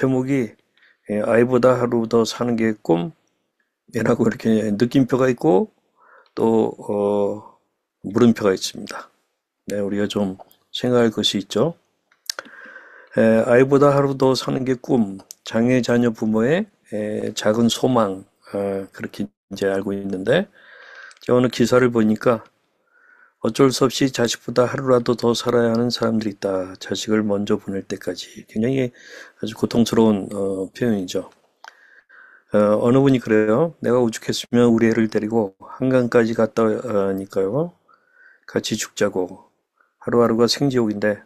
제목이 아이보다 하루 더 사는 게 꿈이라고 이렇게 느낌표가 있고 또 물음표가 있습니다. 네, 우리가 좀 생각할 것이 있죠. 아이보다 하루 더 사는 게 꿈, 장애 자녀 부모의 작은 소망, 그렇게 이제 알고 있는데, 제가 오늘 기사를 보니까 어쩔 수 없이 자식보다 하루라도 더 살아야 하는 사람들이 있다. 자식을 먼저 보낼 때까지. 굉장히 아주 고통스러운 표현이죠. 어느 분이 그래요. 내가 오죽했으면 우리 애를 데리고 한강까지 갔다 오니까요. 같이 죽자고. 하루하루가 생지옥인데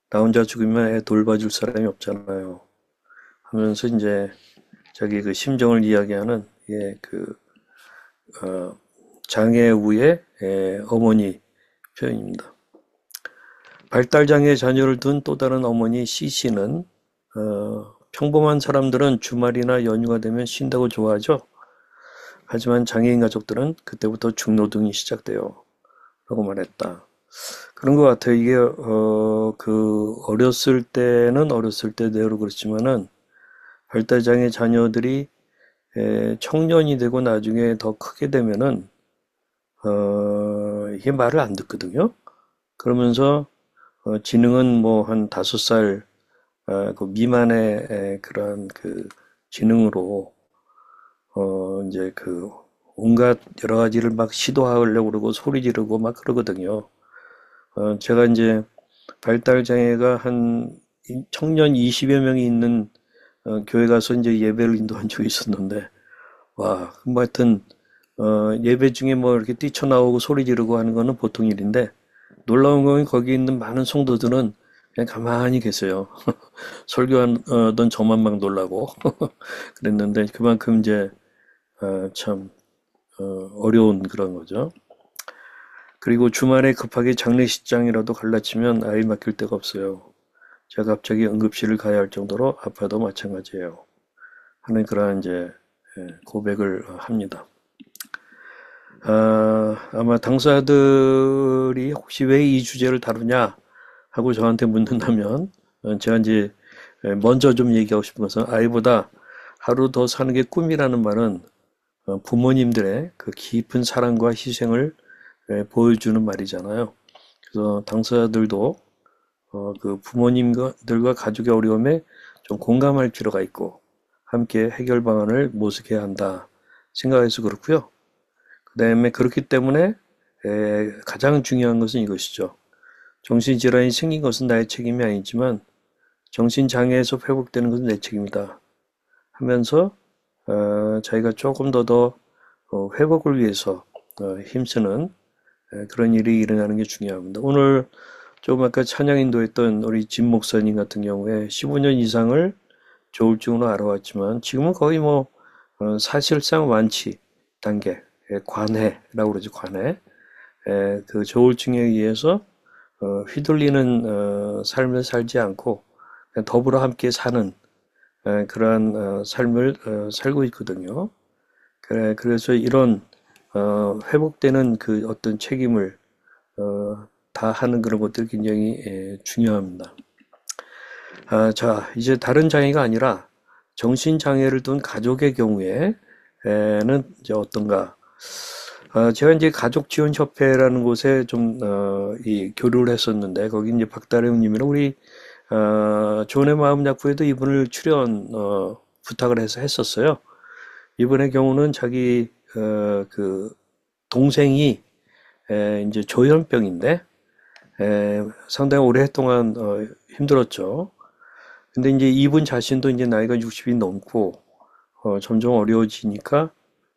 나 혼자 죽으면 애 돌봐줄 사람이 없잖아요. 하면서 이제 자기 그 심정을 이야기하는 어, 장애우의 어머니 표현입니다. 발달장애 자녀를 둔 또 다른 어머니 C씨는 평범한 사람들은 주말이나 연휴가 되면 쉰다고 좋아하죠. 하지만 장애인 가족들은 그때부터 중노동이 시작돼요. 라고 말했다. 그런 것 같아요. 이게 그 어렸을 때는 어렸을 때대로 그렇지만은 발달장애 자녀들이 청년이 되고 나중에 더 크게 되면은 이게 말을 안 듣거든요. 그러면서 지능은 뭐 한 5살 그 미만의 그런 그 지능으로 이제 그 온갖 여러 가지를 막 시도하려고 그러고 소리 지르고 막 그러거든요. 제가 이제 발달 장애가 한 청년 20여 명이 있는 교회 가서 이제 예배를 인도한 적이 있었는데, 와, 뭐 하여튼 예배 중에 뭐 이렇게 뛰쳐나오고 소리 지르고 하는 거는 보통 일인데, 놀라운 건 거기 있는 많은 성도들은 그냥 가만히 계세요. 설교하던 저만 막 놀라고 그랬는데 그만큼 이제 참 어려운 그런 거죠. 그리고 주말에 급하게 장례식장이라도 갈라치면 아이 맡길 데가 없어요. 제가 갑자기 응급실을 가야 할 정도로 아파도 마찬가지예요. 하는 그러한 이제 고백을 합니다. 아마 당사자들이 혹시 왜 이 주제를 다루냐 하고 저한테 묻는다면 제가 이제 먼저 좀 얘기하고 싶은 것은 아이보다 하루 더 사는 게 꿈이라는 말은 부모님들의 그 깊은 사랑과 희생을 보여주는 말이잖아요. 그래서 당사자들도 그 부모님들과 가족의 어려움에 좀 공감할 필요가 있고 함께 해결 방안을 모색해야 한다 생각해서 그렇고요. 그다음에 그렇기 때문에 가장 중요한 것은 이것이죠. 정신질환이 생긴 것은 나의 책임이 아니지만 정신장애에서 회복되는 것은 내 책임이다 하면서 자기가 조금 더 회복을 위해서 힘쓰는 그런 일이 일어나는 게 중요합니다. 오늘 조금 아까 찬양 인도했던 우리 짐 목사님 같은 경우에 15년 이상을 조울증으로 알아왔지만 지금은 거의 뭐 사실상 완치 단계, 관해라고 그러죠, 관해. 그 조울증에 의해서 휘둘리는 삶을 살지 않고 그냥 더불어 함께 사는 그러한 삶을 살고 있거든요. 그래서 이런 회복되는 그 어떤 책임을 다 하는 그런 것들이 굉장히 중요합니다. 자, 이제 다른 장애가 아니라 정신장애를 둔 가족의 경우에는 이제 어떤가? 제가 이제 가족지원협회라는 곳에 좀, 이 교류를 했었는데, 거기 이제 박다령 님이랑 우리, 조은의 마음약국에도 이분을 출연, 부탁을 해서 했었어요. 이분의 경우는 자기, 그, 동생이, 이제 조현병인데, 상당히 오랫동안, 힘들었죠. 근데 이제 이분 자신도 이제 나이가 60이 넘고, 점점 어려워지니까,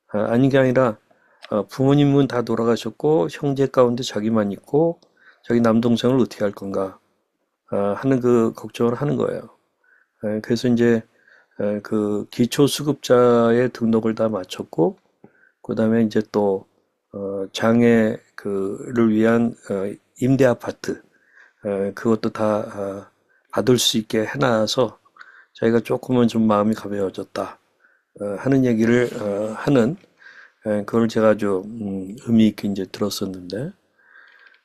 아닌 게 아니라, 부모님은 다 돌아가셨고, 형제 가운데 자기만 있고, 자기 남동생을 어떻게 할 건가, 하는 그 걱정을 하는 거예요. 그래서 이제, 그 기초수급자의 등록을 다 마쳤고, 그 다음에 이제 또, 장애 그를 위한, 임대 아파트, 그것도 다, 받을 수 있게 해놔서, 자기가 조금은 좀 마음이 가벼워졌다, 하는 얘기를, 하는, 그걸 제가 아주 의미 있게 이제 들었었는데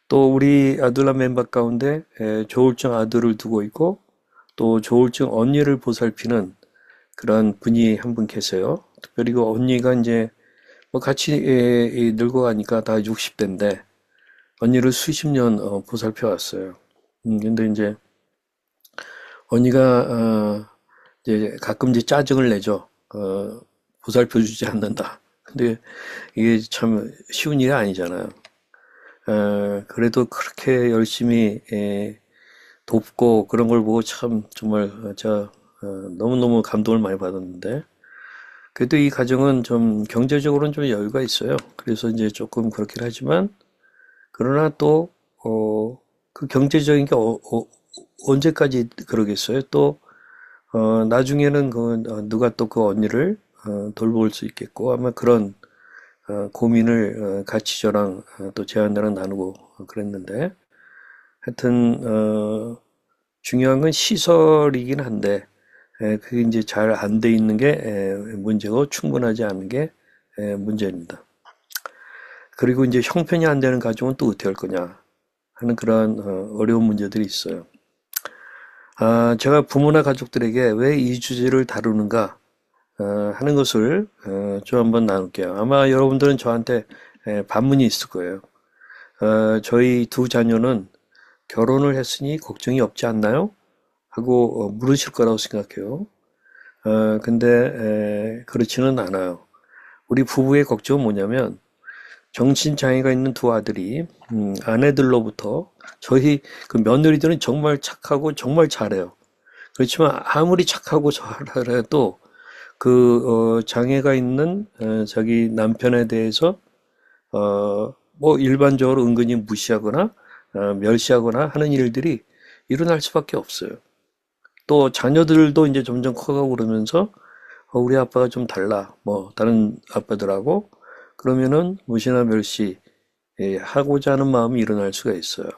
또 우리 아들라 멤버 가운데 조울증 아들을 두고 있고 또 조울증 언니를 보살피는 그런 분이 한 분 계세요. 특별히 그 언니가 이제 뭐 같이 늙어가니까 다 60대인데 언니를 수십 년 보살펴 왔어요. 근데 이제 언니가 이제 가끔 이제 짜증을 내죠. 보살펴 주지 않는다. 근데 이게 참 쉬운 일이 아니잖아요. 그래도 그렇게 열심히 돕고 그런 걸 보고 참 정말 제가 너무너무 감동을 많이 받았는데 그래도 이 가정은 좀 경제적으로는 좀 여유가 있어요. 그래서 이제 조금 그렇긴 하지만 그러나 또 그 경제적인 게 언제까지 그러겠어요? 또 나중에는 누가 또 그 언니를 돌볼 수 있겠고 아마 그런 고민을 같이 저랑 또 제안들은 나누고 그랬는데 하여튼 중요한 건 시설이긴 한데 그게 이제 잘 안 돼 있는 게 문제고 충분하지 않은 게 문제입니다. 그리고 이제 형편이 안 되는 가정은 또 어떻게 할 거냐 하는 그런 어려운 문제들이 있어요. 제가 부모나 가족들에게 왜 이 주제를 다루는가 하는 것을 좀 한번 나눌게요. 아마 여러분들은 저한테 반문이 있을 거예요. 저희 두 자녀는 결혼을 했으니 걱정이 없지 않나요? 하고 물으실 거라고 생각해요. 근데 그렇지는 않아요. 우리 부부의 걱정은 뭐냐면 정신장애가 있는 두 아들이 아내들로부터 저희 그 며느리들은 정말 착하고 정말 잘해요. 그렇지만 아무리 착하고 잘해도 그 장애가 있는 자기 남편에 대해서 뭐 일반적으로 은근히 무시하거나 멸시하거나 하는 일들이 일어날 수밖에 없어요. 또 자녀들도 이제 점점 커가고 그러면서 우리 아빠가 좀 달라 뭐 다른 아빠들하고 그러면은 무시나 멸시 하고자 하는 마음이 일어날 수가 있어요.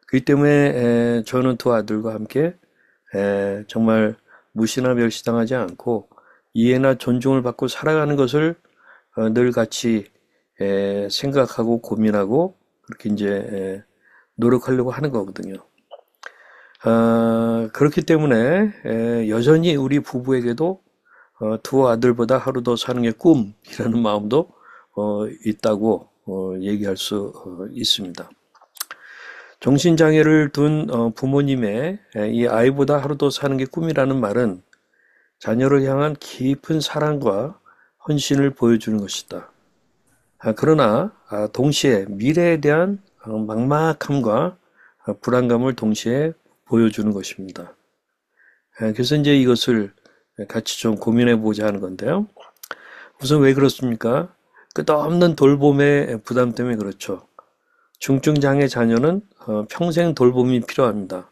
그렇기 때문에 저는 두 아들과 함께 정말 무시나 멸시당하지 않고 이해나 존중을 받고 살아가는 것을 늘 같이 생각하고 고민하고 그렇게 이제 노력하려고 하는 거거든요. 그렇기 때문에 여전히 우리 부부에게도 두 아들보다 하루 더 사는 게 꿈이라는 마음도 있다고 얘기할 수 있습니다. 정신장애를 둔 부모님의 이 아이보다 하루 더 사는 게 꿈이라는 말은 자녀를 향한 깊은 사랑과 헌신을 보여주는 것이다. 그러나 동시에 미래에 대한 막막함과 불안감을 동시에 보여주는 것입니다. 그래서 이제 이것을 같이 좀 고민해 보자 하는 건데요. 우선 왜 그렇습니까? 끝없는 돌봄의 부담 때문에 그렇죠. 중증장애 자녀는 평생 돌봄이 필요합니다.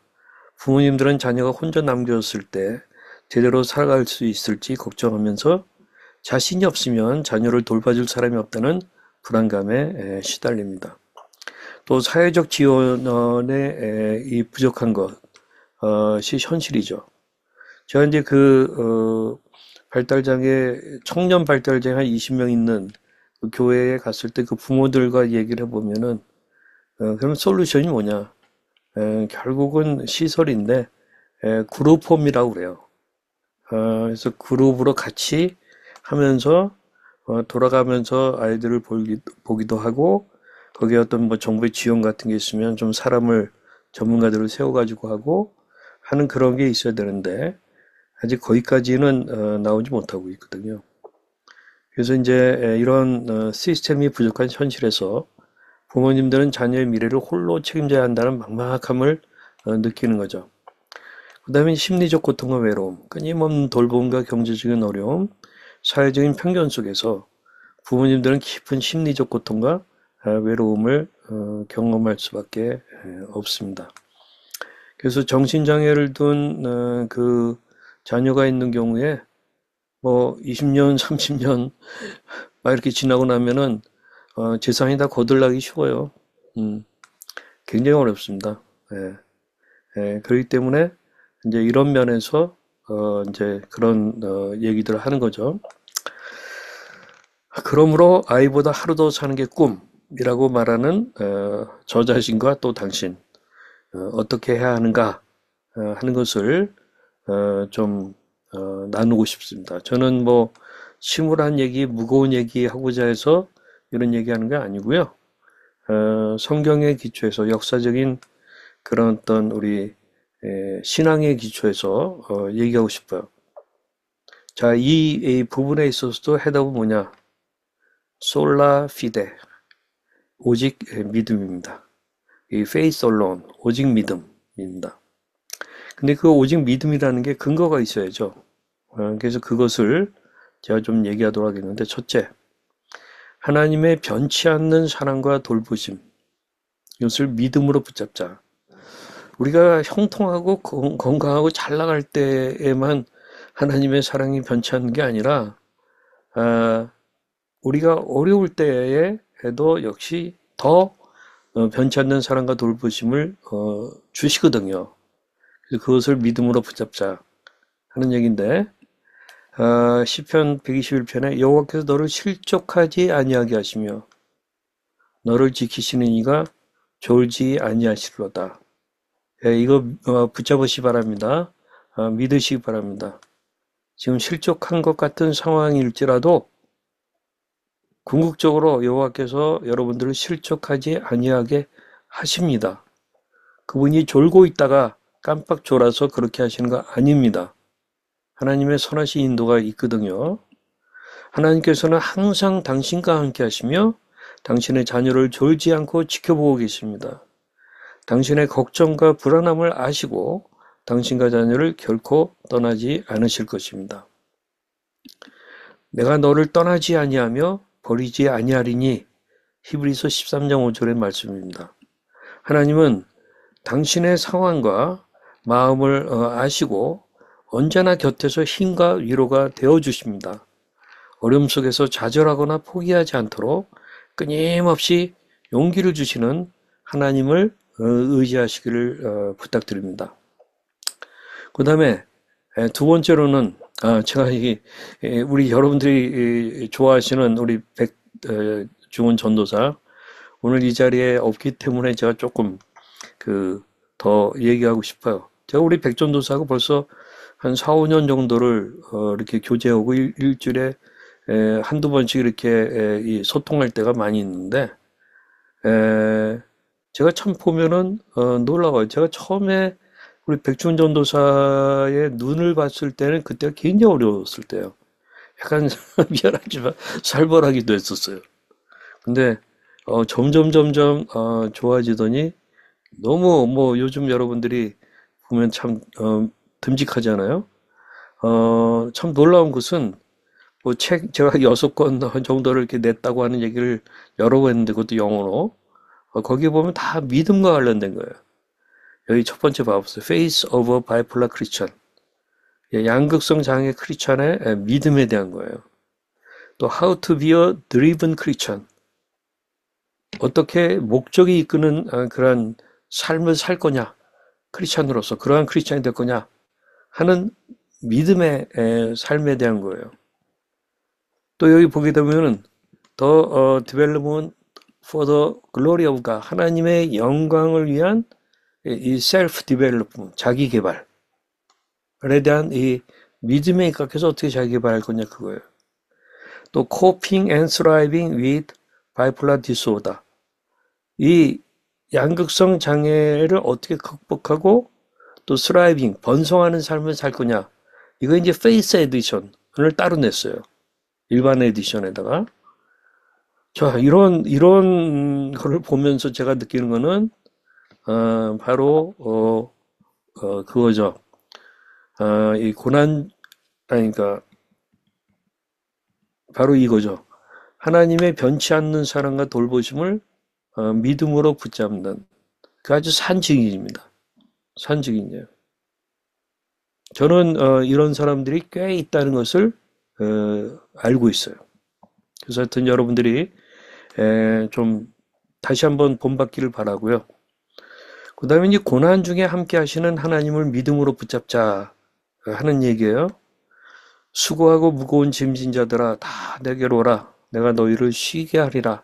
부모님들은 자녀가 혼자 남겨졌을 때 제대로 살아갈 수 있을지 걱정하면서 자신이 없으면 자녀를 돌봐줄 사람이 없다는 불안감에 시달립니다. 또 사회적 지원의 이 부족한 것이 현실이죠. 제가 이제 발달장애, 청년 발달장애 한 20명 있는 그 교회에 갔을 때 그 부모들과 얘기를 해보면은, 그러면 솔루션이 뭐냐? 결국은 시설인데, 그룹홈이라고 그래요. 그래서 그룹으로 같이 하면서, 돌아가면서 아이들을 보기도 하고, 거기에 어떤 뭐 정부의 지원 같은 게 있으면 좀 사람을, 전문가들을 세워가지고 하고, 하는 그런 게 있어야 되는데, 아직 거기까지는 나오지 못하고 있거든요. 그래서 이제 이런 시스템이 부족한 현실에서 부모님들은 자녀의 미래를 홀로 책임져야 한다는 막막함을 느끼는 거죠. 그 다음에 심리적 고통과 외로움, 끊임없는 돌봄과 경제적인 어려움, 사회적인 편견 속에서 부모님들은 깊은 심리적 고통과 외로움을 경험할 수밖에 없습니다. 그래서 정신장애를 둔 그 자녀가 있는 경우에 뭐 20년, 30년 막 이렇게 지나고 나면은 재산이 다 거들나기 쉬워요. 음, 굉장히 어렵습니다. 예, 그렇기 때문에 이제 이런 면에서 이제 그런 얘기들을 하는 거죠. 그러므로 아이보다 하루 더 사는 게 꿈이라고 말하는 저 자신과 또 당신 어떻게 해야 하는가 하는 것을 좀 나누고 싶습니다. 저는 뭐 심오한 얘기, 무거운 얘기 하고자 해서 이런 얘기하는 게 아니고요. 성경의 기초에서 역사적인 그런 어떤 우리 신앙의 기초에서 얘기하고 싶어요. 자, 이 부분에 있어서도 해답은 뭐냐? 솔라 피데, 오직 믿음입니다. 이 faith alone, 오직 믿음입니다. 근데 그 오직 믿음이라는 게 근거가 있어야죠. 그래서 그것을 제가 좀 얘기하도록 하겠는데, 첫째, 하나님의 변치 않는 사랑과 돌보심, 이것을 믿음으로 붙잡자. 우리가 형통하고 건강하고 잘 나갈 때에만 하나님의 사랑이 변치 않는 게 아니라, 우리가 어려울 때에도 역시 더 변치 않는 사랑과 돌보심을 주시거든요. 그래서 그것을 믿음으로 붙잡자 하는 얘기인데, 시편 121편에 여호와께서 너를 실족하지 아니하게 하시며 너를 지키시는 이가 졸지 아니하시리로다. 이거 붙잡으시 바랍니다. 믿으시기 바랍니다. 지금 실족한 것 같은 상황일지라도 궁극적으로 여호와께서 여러분들을 실족하지 아니하게 하십니다. 그분이 졸고 있다가 깜빡 졸아서 그렇게 하시는 거 아닙니다. 하나님의 선하신 인도가 있거든요. 하나님께서는 항상 당신과 함께 하시며 당신의 자녀를 졸지 않고 지켜보고 계십니다. 당신의 걱정과 불안함을 아시고 당신과 자녀를 결코 떠나지 않으실 것입니다. 내가 너를 떠나지 아니하며 버리지 아니하리니, 히브리서 13장 5절의 말씀입니다. 하나님은 당신의 상황과 마음을 아시고 언제나 곁에서 힘과 위로가 되어주십니다. 어려움 속에서 좌절하거나 포기하지 않도록 끊임없이 용기를 주시는 하나님을 의지하시기를 부탁드립니다. 그 다음에 두 번째로는 제가 우리 여러분들이 좋아하시는 우리 백중훈 전도사 오늘 이 자리에 없기 때문에 제가 조금 더 얘기하고 싶어요. 제가 우리 백전도사하고 벌써 한 4, 5년 정도를 이렇게 교제하고 일주일에 한두 번씩 이렇게 소통할 때가 많이 있는데, 제가 참 보면은 놀라워요. 제가 처음에 우리 백준 전도사의 눈을 봤을 때는 그때가 굉장히 어려웠을 때요. 약간 미안하지만 살벌하기도 했었어요. 근데 점점 좋아지더니 너무 뭐 요즘 여러분들이 보면 참 듬직하잖아요. 참 놀라운 것은 뭐 책 제가 6권 정도를 이렇게 냈다고 하는 얘기를 여러 번 했는데 그것도 영어로 거기에 보면 다 믿음과 관련된 거예요. 여기 첫 번째 봐보세요. Face of a Bipolar Christian. 양극성 장애 크리스찬의 믿음에 대한 거예요. 또 How to be a driven Christian. 어떻게 목적이 이끄는 그러한 삶을 살 거냐. 크리스찬으로서 그러한 크리스찬이 될 거냐 하는 믿음의 삶에 대한 거예요. 또 여기 보게 되면은 The development for the glory of God. 하나님의 영광을 위한 이 self development, 자기 개발에 대한 이 믿음에 입각해서 어떻게 자기 개발할 거냐 그거예요. 또 coping and thriving with bipolar disorder. 이 양극성 장애를 어떻게 극복하고 또 thriving, 번성하는 삶을 살 거냐. 이거 이제 페이스 에디션을 따로 냈어요. 일반 에디션에다가. 자, 이런 거를 보면서 제가 느끼는 거는, 바로, 그거죠. 이 그러니까, 바로 이거죠. 하나님의 변치 않는 사랑과 돌보심을 믿음으로 붙잡는 그 아주 산 증인입니다. 산 증인이에요. 저는 이런 사람들이 꽤 있다는 것을 알고 있어요. 그래서 하여튼 여러분들이 좀 다시 한번 본받기를 바라고요. 그 다음에 이제 고난 중에 함께 하시는 하나님을 믿음으로 붙잡자 하는 얘기예요. 수고하고 무거운 짐진 자들아 다 내게로 오라. 내가 너희를 쉬게 하리라.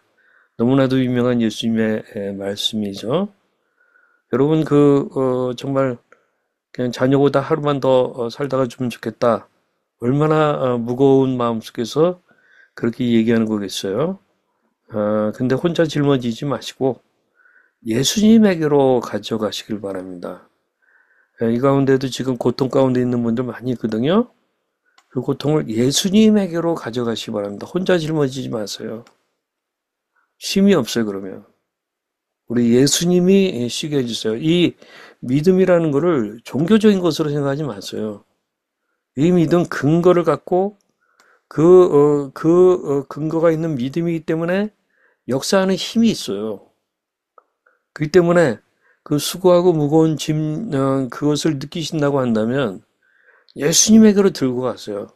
너무나도 유명한 예수님의 말씀이죠. 여러분 정말 그냥 자녀보다 하루만 더 살다가 주면 좋겠다 얼마나 무거운 마음속에서 그렇게 얘기하는 거겠어요. 근데 혼자 짊어지지 마시고 예수님에게로 가져가시길 바랍니다. 이 가운데도 지금 고통 가운데 있는 분들 많이 있거든요. 그 고통을 예수님에게로 가져가시기 바랍니다. 혼자 짊어지지 마세요. 쉼이 없어요, 그러면. 우리 예수님이 쉬게 해주세요. 이 믿음이라는 거를 종교적인 것으로 생각하지 마세요. 이 믿음 근거를 갖고 근거가 있는 믿음이기 때문에 역사하는 힘이 있어요. 그렇기 때문에 그 수고하고 무거운 짐, 그것을 느끼신다고 한다면 예수님에게로 들고 가세요.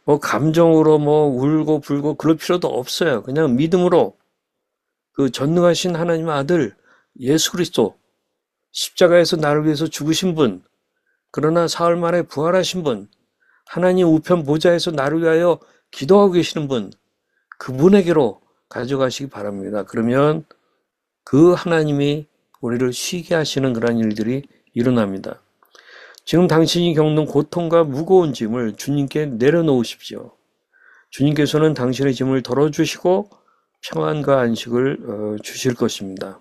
뭐 감정으로 뭐 울고 불고 그럴 필요도 없어요. 그냥 믿음으로 그 전능하신 하나님의 아들 예수 그리스도 십자가에서 나를 위해서 죽으신 분, 그러나 사흘 만에 부활하신 분, 하나님 우편 보좌에서 나를 위하여 기도하고 계시는 분, 그분에게로 가져가시기 바랍니다. 그러면 그 하나님이 우리를 쉬게 하시는 그런 일들이 일어납니다. 지금 당신이 겪는 고통과 무거운 짐을 주님께 내려놓으십시오. 주님께서는 당신의 짐을 덜어주시고 평안과 안식을 주실 것입니다.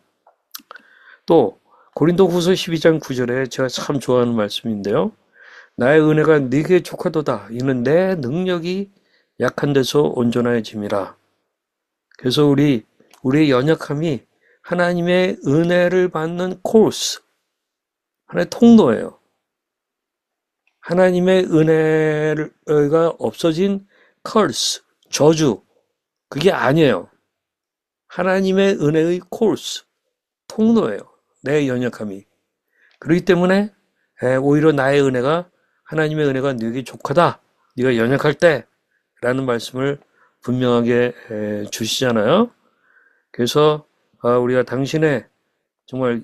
또 고린도후서 12장 9절에 제가 참 좋아하는 말씀인데요. 나의 은혜가 네게 족하도다. 이는 내 능력이 약한 데서 온전해짐이라. 그래서 우리의 연약함이 하나님의 은혜를 받는 코스, 하나의 통로예요. 하나님의 은혜가 없어진 curse, 저주, 그게 아니에요. 하나님의 은혜의 코스, 통로예요. 내 연약함이. 그렇기 때문에 오히려 나의 은혜가 하나님의 은혜가 네게 족하다. 네가 연약할 때 라는 말씀을 분명하게 주시잖아요. 그래서 우리가 당신의 정말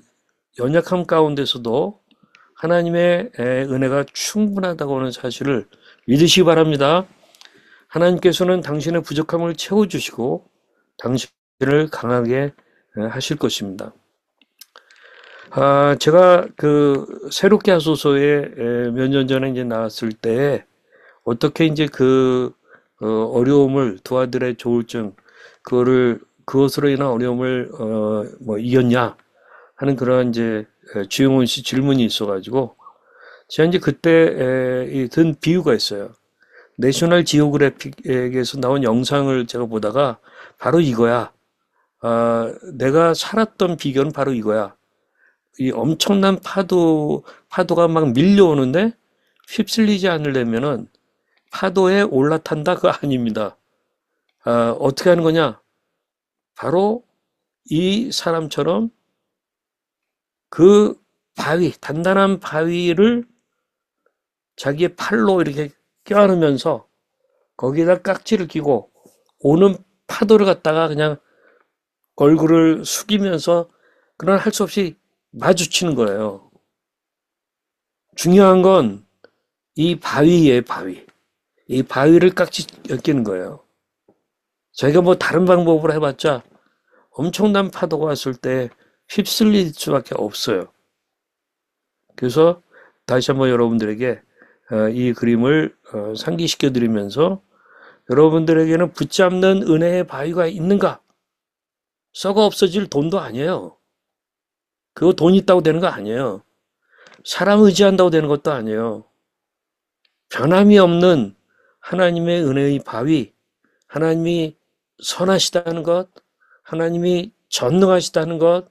연약함 가운데서도 하나님의 은혜가 충분하다고 하는 사실을 믿으시기 바랍니다. 하나님께서는 당신의 부족함을 채워주시고 당신을 강하게 하실 것입니다. 제가 그 새롭게 하소서에 몇 년 전에 이제 나왔을 때 어떻게 이제 그 어려움을 두 아들의 조울증 그것으로 인한 어려움을 뭐 이겼냐 하는 그런 이제 주영훈 씨 질문이 있어가지고 제가 이제 그때 든 비유가 있어요. 내셔널 지오그래픽에서 나온 영상을 제가 보다가 바로 이거야. 내가 살았던 비결은 바로 이거야. 이 엄청난 파도가 막 밀려오는데 휩쓸리지 않으려면은 파도에 올라탄다 그거 아닙니다. 어떻게 하는 거냐? 바로 이 사람처럼 그 바위, 단단한 바위를 자기의 팔로 이렇게 껴안으면서 거기에다 깍지를 끼고 오는 파도를 갖다가 그냥 얼굴을 숙이면서 그런 할 수 없이 마주치는 거예요. 중요한 건 이 바위에 바위. 이 바위를 깍지 끼는 거예요. 저희가 뭐 다른 방법으로 해봤자 엄청난 파도가 왔을 때 휩쓸릴 수밖에 없어요. 그래서 다시 한번 여러분들에게 이 그림을 상기시켜 드리면서 여러분들에게는 붙잡는 은혜의 바위가 있는가? 썩어 없어질 돈도 아니에요. 그거 돈 있다고 되는 거 아니에요. 사람 의지한다고 되는 것도 아니에요. 변함이 없는 하나님의 은혜의 바위, 하나님이 선하시다는 것, 하나님이 전능하시다는 것,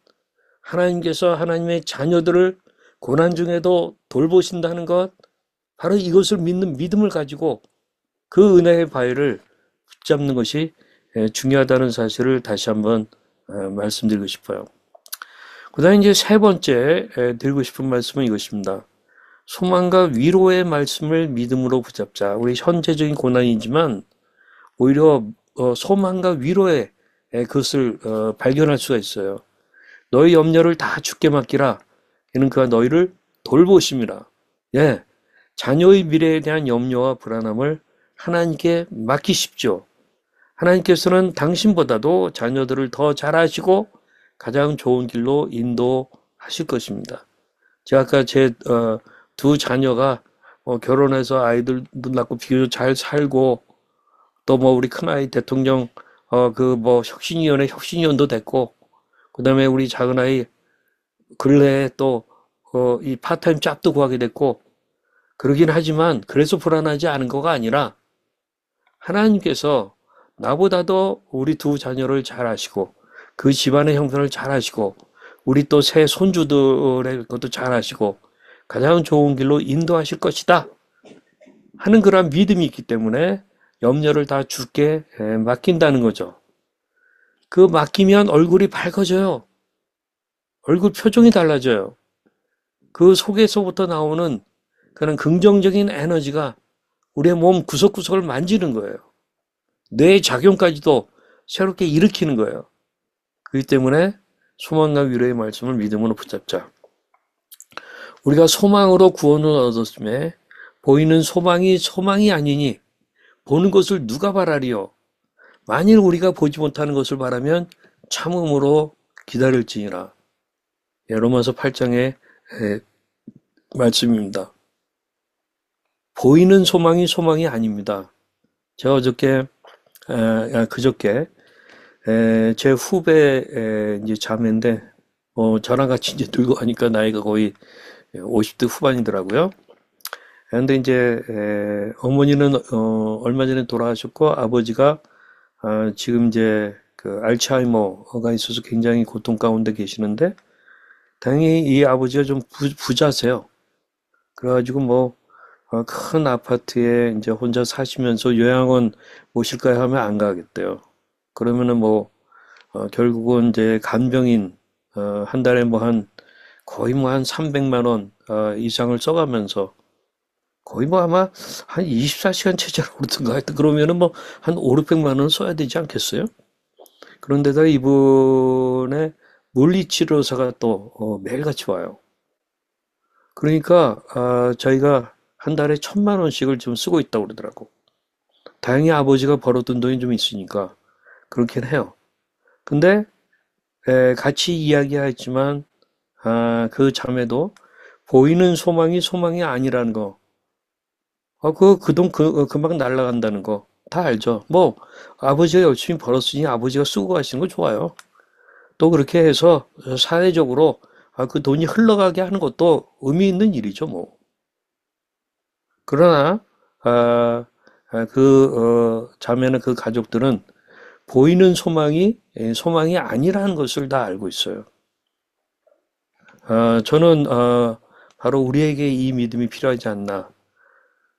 하나님께서 하나님의 자녀들을 고난 중에도 돌보신다는 것, 바로 이것을 믿는 믿음을 가지고 그 은혜의 바위를 붙잡는 것이 중요하다는 사실을 다시 한번 말씀드리고 싶어요. 그 다음에 이제 세 번째 드리고 싶은 말씀은 이것입니다. 소망과 위로의 말씀을 믿음으로 붙잡자. 우리 현재적인 고난이지만 오히려 소망과 위로의 그것을 발견할 수가 있어요. 너희 염려를 다 주께 맡기라. 이는 그가 너희를 돌보심이라. 예, 자녀의 미래에 대한 염려와 불안함을 하나님께 맡기십시오. 하나님께서는 당신보다도 자녀들을 더 잘 아시고 가장 좋은 길로 인도하실 것입니다. 제가 아까 제 두 자녀가 결혼해서 아이들도 낳고 비교적 잘 살고, 또 뭐 우리 큰아이 대통령, 그 뭐 혁신위원회 혁신위원도 됐고, 그 다음에 우리 작은아이 근래에 또, 이 파트타임 잡도 구하게 됐고, 그러긴 하지만, 그래서 불안하지 않은 거가 아니라, 하나님께서 나보다도 우리 두 자녀를 잘 아시고, 그 집안의 형편을 잘 아시고, 우리 또 새 손주들의 것도 잘 아시고, 가장 좋은 길로 인도하실 것이다 하는 그런 믿음이 있기 때문에 염려를 다 주께 맡긴다는 거죠. 그 맡기면 얼굴이 밝아져요. 얼굴 표정이 달라져요. 그 속에서부터 나오는 그런 긍정적인 에너지가 우리의 몸 구석구석을 만지는 거예요. 뇌의 작용까지도 새롭게 일으키는 거예요. 그렇기 때문에 소망과 위로의 말씀을 믿음으로 붙잡자. 우리가 소망으로 구원을 얻었음에 보이는 소망이 아니니 보는 것을 누가 바라리요? 만일 우리가 보지 못하는 것을 바라면 참음으로 기다릴지니라. 로마서 8장의 말씀입니다. 보이는 소망이 아닙니다. 제가 그저께 제 후배 이제 자매인데 저랑 같이 이제 들고 가니까 나이가 거의 50대 후반이더라고요. 그런데 이제 어머니는 얼마 전에 돌아가셨고 아버지가 지금 이제 그 알츠하이머가 있어서 굉장히 고통 가운데 계시는데 당연히 이 아버지가 좀 부자세요. 그래가지고 뭐 큰 아파트에 이제 혼자 사시면서 요양원 모실까요 하면 안 가겠대요. 그러면은 뭐 결국은 이제 간병인 한 달에 뭐 거의 뭐 한 300만 원 이상을 써가면서 거의 뭐 아마 한 24시간 체제로 그렇던가 하여튼 그러면은 뭐 한 5, 600만 원은 써야 되지 않겠어요? 그런데다 이분의 물리치료사가 또 매일같이 와요. 그러니까 저희가 한 달에 1,000만 원씩을 지금 쓰고 있다고 그러더라고. 다행히 아버지가 벌었던 돈이 좀 있으니까 그렇긴 해요. 근데 같이 이야기하였지만 그 자매도 보이는 소망이 아니라는 거. 그 돈 금방 날아간다는 거 다 알죠. 뭐 아버지가 열심히 벌었으니 아버지가 쓰고 가시는 거 좋아요. 또 그렇게 해서 사회적으로 그 돈이 흘러가게 하는 것도 의미 있는 일이죠, 뭐. 그러나 자매는 그 가족들은 보이는 소망이 아니라는 것을 다 알고 있어요. 저는 바로 우리에게 이 믿음이 필요하지 않나.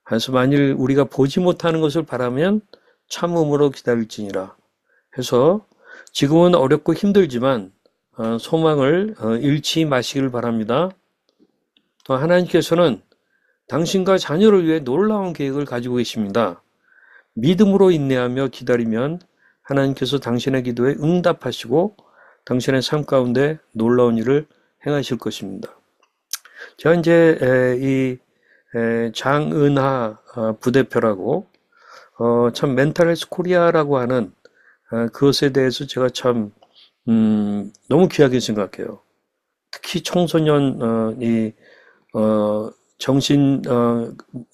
그래서 만일 우리가 보지 못하는 것을 바라면 참음으로 기다릴지니라 해서 지금은 어렵고 힘들지만 소망을 잃지 마시길 바랍니다. 또 하나님께서는 당신과 자녀를 위해 놀라운 계획을 가지고 계십니다. 믿음으로 인내하며 기다리면 하나님께서 당신의 기도에 응답하시고 당신의 삶 가운데 놀라운 일을 행하실 것입니다. 제가 이제 이 장은하 부대표라고 참 멘탈 헬스 코리아라고 하는 그것에 대해서 제가 참 너무 귀하게 생각해요. 특히 청소년이 정신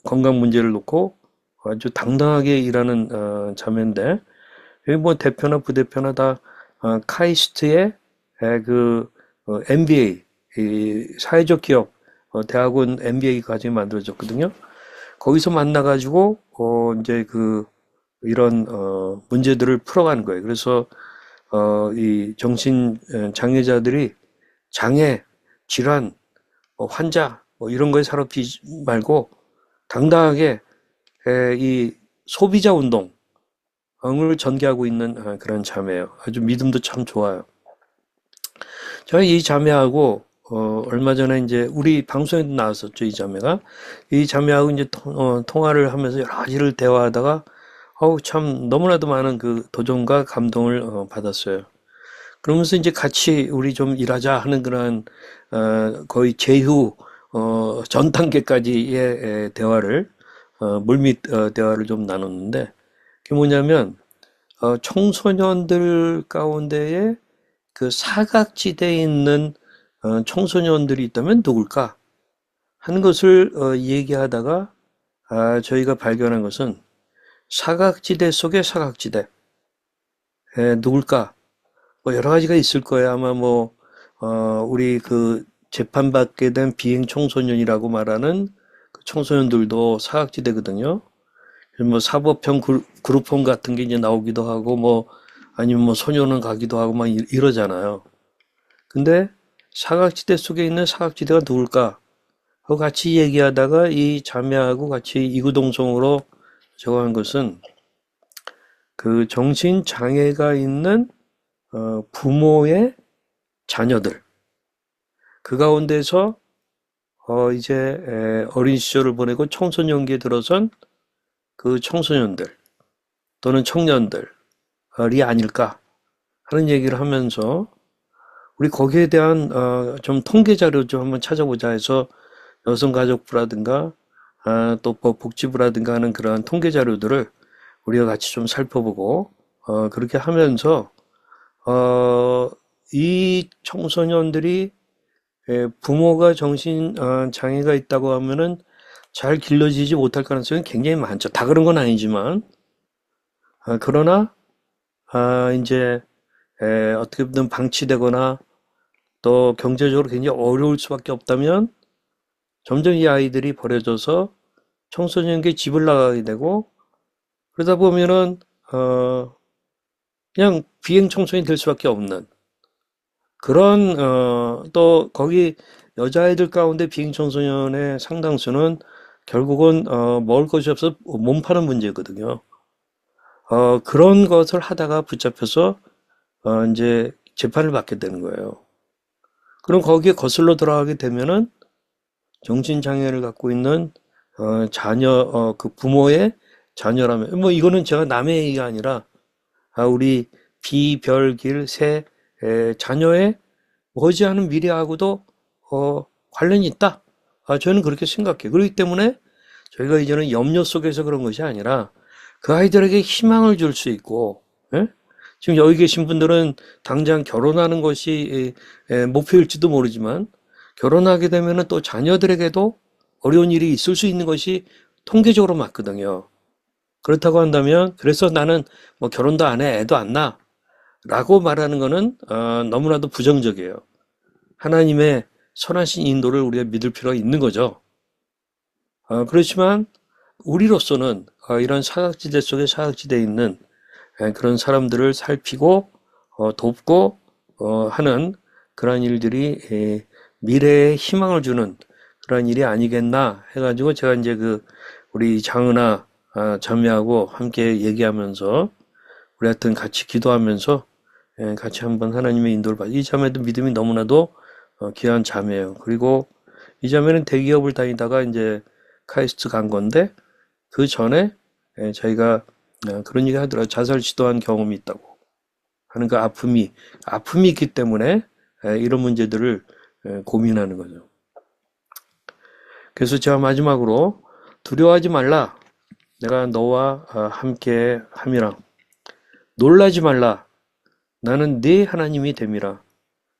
건강 문제를 놓고 아주 당당하게 일하는 자매인데 여기 뭐 대표나 부대표나 다 카이스트의 그 MBA 이 사회적 기업 대학원 MBA 과정이 만들어졌거든요. 거기서 만나가지고 이제 이런 문제들을 풀어가는 거예요. 그래서 이 정신 장애자들이 장애, 질환, 환자 뭐 이런 거에 사로잡히지 말고 당당하게 이 소비자 운동을 전개하고 있는 그런 자매예요. 아주 믿음도 참 좋아요. 제가 이 자매하고 얼마 전에 이제 우리 방송에도 나왔었죠, 이 자매가. 이 자매하고 이제 통화를 하면서 여러 가지를 대화하다가 참 너무나도 많은 그 도전과 감동을 받았어요. 그러면서 이제 같이 우리 좀 일하자 하는 그런 거의 제휴 전 단계까지의 대화를 물밑 대화를 좀 나눴는데 그게 뭐냐면 청소년들 가운데에 그 사각지대에 있는 청소년들이 있다면 누굴까 하는 것을 얘기하다가 저희가 발견한 것은 사각지대 속의 사각지대. 누굴까? 뭐 여러 가지가 있을 거예요. 아마 뭐, 우리 그 재판받게 된 비행 청소년이라고 말하는 그 청소년들도 사각지대거든요. 뭐 사법형 그룹홈 같은 게 이제 나오기도 하고 뭐 아니면 뭐 소년원 가기도 하고 막 이러잖아요. 근데 사각지대 속에 있는 사각지대가 누굴까? 하고 같이 얘기하다가 이 자매하고 같이 이구동성으로 적어한 것은 그 정신장애가 있는 부모의 자녀들. 그 가운데서 이제 어린 시절을 보내고 청소년기에 들어선 그 청소년들 또는 청년들이 아닐까 하는 얘기를 하면서 우리 거기에 대한 좀 통계 자료 좀 한번 찾아보자 해서 여성가족부라든가 또 복지부라든가 하는 그러한 통계 자료들을 우리가 같이 좀 살펴보고 그렇게 하면서 이 청소년들이 부모가 정신 장애가 있다고 하면은 잘 길러지지 못할 가능성이 굉장히 많죠. 다 그런 건 아니지만 그러나 이제 어떻게 보면 방치되거나 또 경제적으로 굉장히 어려울 수밖에 없다면 점점 이 아이들이 버려져서 청소년기에 집을 나가게 되고 그러다 보면은 그냥 비행 청소년이 될 수밖에 없는 그런 또 거기 여자아이들 가운데 비행 청소년의 상당수는 결국은 먹을 것이 없어 몸 파는 문제거든요. 그런 것을 하다가 붙잡혀서 이제 재판을 받게 되는 거예요. 그럼 거기에 거슬러 들어가게 되면은 정신장애를 갖고 있는 자녀 그 부모의 자녀라면 뭐 이거는 제가 남의 얘기가 아니라 우리 비별길 새 자녀의 머지않은 미래하고도 관련이 있다. 저는 그렇게 생각해요. 그렇기 때문에 저희가 이제는 염려 속에서 그런 것이 아니라 그 아이들에게 희망을 줄 수 있고 예? 지금 여기 계신 분들은 당장 결혼하는 것이 목표일지도 모르지만 결혼하게 되면은 또 자녀들에게도 어려운 일이 있을 수 있는 것이 통계적으로 맞거든요. 그렇다고 한다면 그래서 나는 뭐 결혼도 안 해, 애도 안 낳아 라고 말하는 거는 너무나도 부정적이에요. 하나님의 선하신 인도를 우리가 믿을 필요가 있는 거죠. 그렇지만 우리로서는 이런 사각지대 속에 사각지대에 있는 그런 사람들을 살피고 돕고 하는 그러한 일들이 미래에 희망을 주는 그런 일이 아니겠나 해가지고 제가 이제 그 우리 장은아 자매하고 함께 얘기하면서 우리 하여튼 같이 기도하면서 같이 한번 하나님의 인도를 받. 이 자매도 믿음이 너무나도 귀한 자매예요. 그리고 이 자매는 대기업을 다니다가 이제 카이스트 간 건데 그 전에 저희가 그런 얘기 하더라고요. 자살 시도한 경험이 있다고 하는 그 아픔이 있기 때문에 이런 문제들을 고민하는 거죠. 그래서 제가 마지막으로 두려워하지 말라. 내가 너와 함께 함이라. 놀라지 말라. 나는 네 하나님이 됨이라.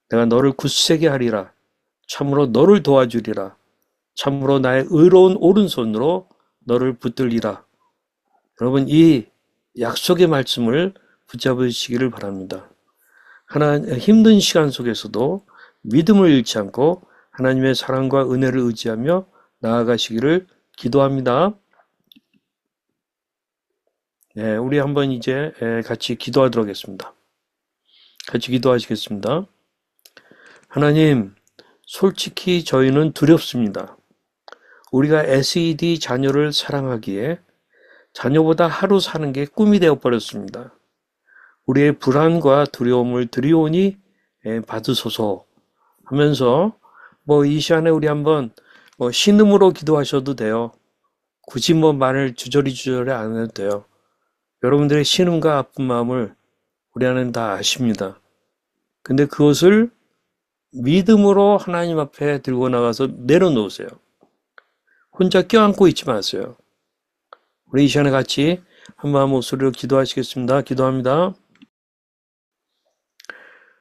내가 너를 굳세게 하리라. 참으로 너를 도와주리라. 참으로 나의 의로운 오른손으로 너를 붙들리라. 여러분 이 약속의 말씀을 붙잡으시기를 바랍니다. 힘든 시간 속에서도 믿음을 잃지 않고 하나님의 사랑과 은혜를 의지하며 나아가시기를 기도합니다. 네, 우리 한번 이제 같이 기도하도록 하겠습니다. 같이 기도하시겠습니다. 하나님, 솔직히 저희는 두렵습니다. 우리가 SED 자녀를 사랑하기에 자녀보다 하루 사는 게 꿈이 되어버렸습니다. 우리의 불안과 두려움을 드리오니 받으소서 하면서 뭐 이 시간에 우리 한번 신음으로 기도하셔도 돼요. 굳이 뭐 말을 주저리 안 해도 돼요. 여러분들의 신음과 아픈 마음을 우리 안에는 다 아십니다. 근데 그것을 믿음으로 하나님 앞에 들고 나가서 내려놓으세요. 혼자 껴안고 있지 마세요. 우리 이 시간에 같이 한 마음 목소리로 기도하시겠습니다. 기도합니다.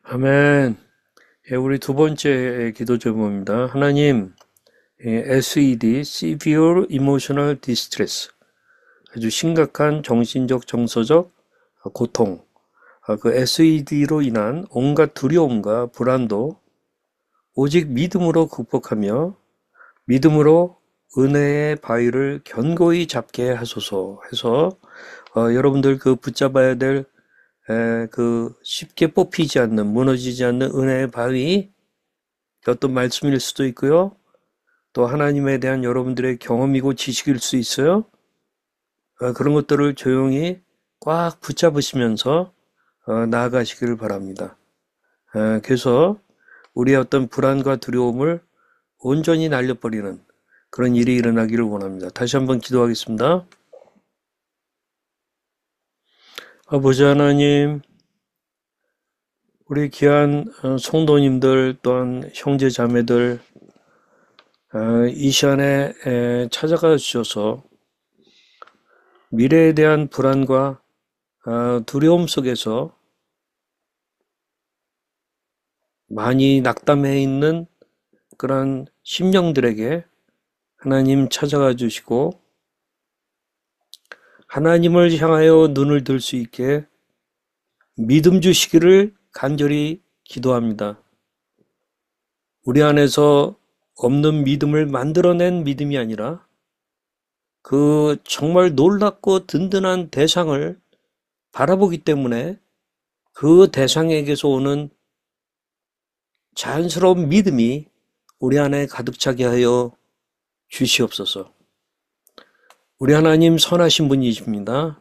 아멘. 우리 두 번째 기도 제목입니다. 하나님, SED, Severe Emotional Distress, 아주 심각한 정신적, 정서적 고통, 그 SED로 인한 온갖 두려움과 불안도 오직 믿음으로 극복하며 믿음으로 은혜의 바위를 견고히 잡게 하소서 해서 여러분들 그 붙잡아야 될 그 쉽게 뽑히지 않는, 무너지지 않는 은혜의 바위, 어떤 말씀일 수도 있고요. 또 하나님에 대한 여러분들의 경험이고 지식일 수 있어요. 그런 것들을 조용히 꽉 붙잡으시면서 나아가시기를 바랍니다. 그래서 우리의 어떤 불안과 두려움을 온전히 날려버리는 그런 일이 일어나기를 원합니다. 다시 한번 기도하겠습니다. 아버지 하나님, 우리 귀한 성도님들 또한 형제 자매들 이 시간에 찾아가 주셔서 미래에 대한 불안과 두려움 속에서 많이 낙담해 있는 그런 심령들에게 하나님 찾아가 주시고 하나님을 향하여 눈을 들 수 있게 믿음 주시기를 간절히 기도합니다. 우리 안에서 없는 믿음을 만들어낸 믿음이 아니라 그 정말 놀랍고 든든한 대상을 바라보기 때문에 그 대상에게서 오는 자연스러운 믿음이 우리 안에 가득 차게 하여 주시옵소서. 우리 하나님 선하신 분이십니다.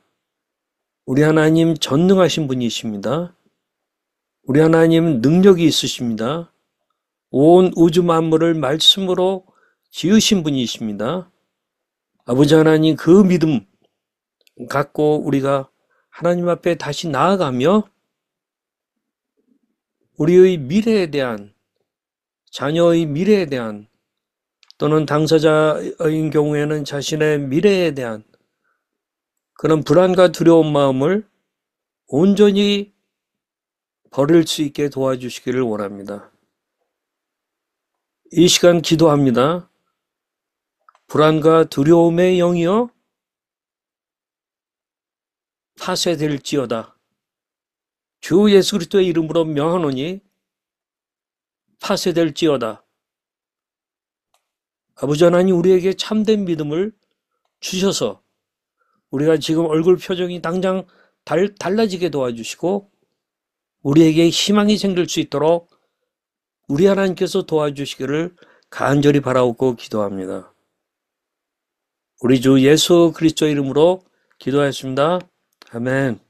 우리 하나님 전능하신 분이십니다. 우리 하나님 능력이 있으십니다. 온 우주 만물을 말씀으로 지으신 분이십니다. 아버지 하나님 그 믿음 갖고 우리가 하나님 앞에 다시 나아가며 우리의 미래에 대한, 자녀의 미래에 대한, 또는 당사자인 경우에는 자신의 미래에 대한 그런 불안과 두려운 마음을 온전히 버릴 수 있게 도와주시기를 원합니다. 이 시간 기도합니다. 불안과 두려움의 영이여 파쇄될지어다. 주 예수 그리스도의 이름으로 명하노니 파쇄될지어다. 아버지 하나님 우리에게 참된 믿음을 주셔서 우리가 지금 얼굴 표정이 당장 달라지게 도와주시고 우리에게 희망이 생길 수 있도록 우리 하나님께서 도와주시기를 간절히 바라옵고 기도합니다. 우리 주 예수 그리스도의 이름으로 기도하였습니다. 아멘.